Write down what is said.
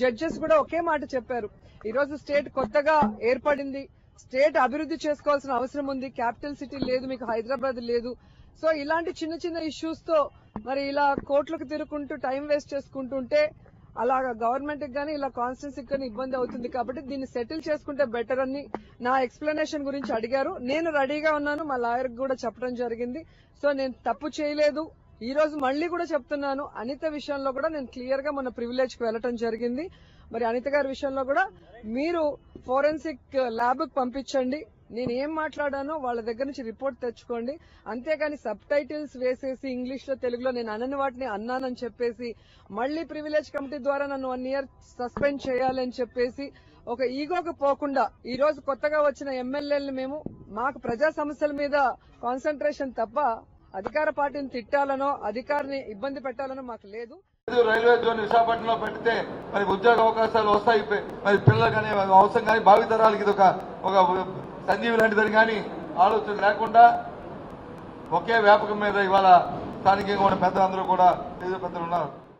Judges కూడా ఒకే మాట చెప్పారు. ఈ రోజు స్టేట్ కొత్తగా ఏర్పడింది, స్టేట్ అభివృద్ధి చేసుకోవాల్సిన అవసరం ఉంది. క్యాపిటల్ సిటీ లేదు, మీకు హైదరాబాద్ లేదు. సో ఇలాంటి చిన్న చిన్న ఇష్యూస్ తో మరి ఇలా కోర్టులకు తిరుగుకుంటూ టైం వేస్ట్ చేసుకుంటుంటే అలాగా గవర్నమెంట్ కి గానీ ఇలా కాన్స్టిట్యూన్సీకి గానీ ఇబ్బంది అవుతుంది. కాబట్టి దీన్ని సెటిల్ చేసుకుంటే బెటర్ అని నా ఎక్స్ప్లెనేషన్ గురించి అడిగారు. నేను రెడీగా ఉన్నాను, మా లాయర్ కూడా చెప్పడం జరిగింది. సో నేను తప్పు చేయలేదు. ఈ రోజు మళ్లీ కూడా చెప్తున్నాను, అనిత విషయంలో కూడా నేను క్లియర్ గా మన ప్రివిలేజ్ కి వెళ్లడం జరిగింది. మరి అనిత గారి విషయంలో కూడా మీరు ఫోరెన్సిక్ ల్యాబ్ కి పంపించండి. నేను ఏం మాట్లాడానో వాళ్ళ దగ్గర నుంచి రిపోర్ట్ తెచ్చుకోండి. అంతేగాని సబ్ టైటిల్స్ వేసేసి ఇంగ్లీష్ లో తెలుగులో నేను అనని వాటిని అన్నానని చెప్పేసి మళ్లీ ప్రివిలేజ్ కమిటీ ద్వారా నన్ను 1 year సస్పెండ్ చేయాలని చెప్పేసి ఒక ఈగోకి పోకుండా ఈ రోజు కొత్తగా వచ్చిన ఎమ్మెల్యేలను మేము మాకు ప్రజా సమస్యల మీద కాన్సన్ట్రేషన్ తప్ప అధికార పార్టీని తిట్టాలనో అధికారిని ఇబ్బంది పెట్టాలనో మాకు లేదు. రైల్వే జోన్ విశాఖపట్నంలో పెడితే మరి ఉద్యోగ అవకాశాలు వస్తాయి, మరి పిల్లలు కానీ అవసరం కానీ భావితరాలకి ఇది ఒక సంజీవి లాంటిదని కానీ ఆలోచన లేకుండా ఒకే వ్యాపకం మీద ఇవాళ స్థానికంగా ఉన్న పెద్దలందరూ కూడా పెద్దలు ఉన్నారు.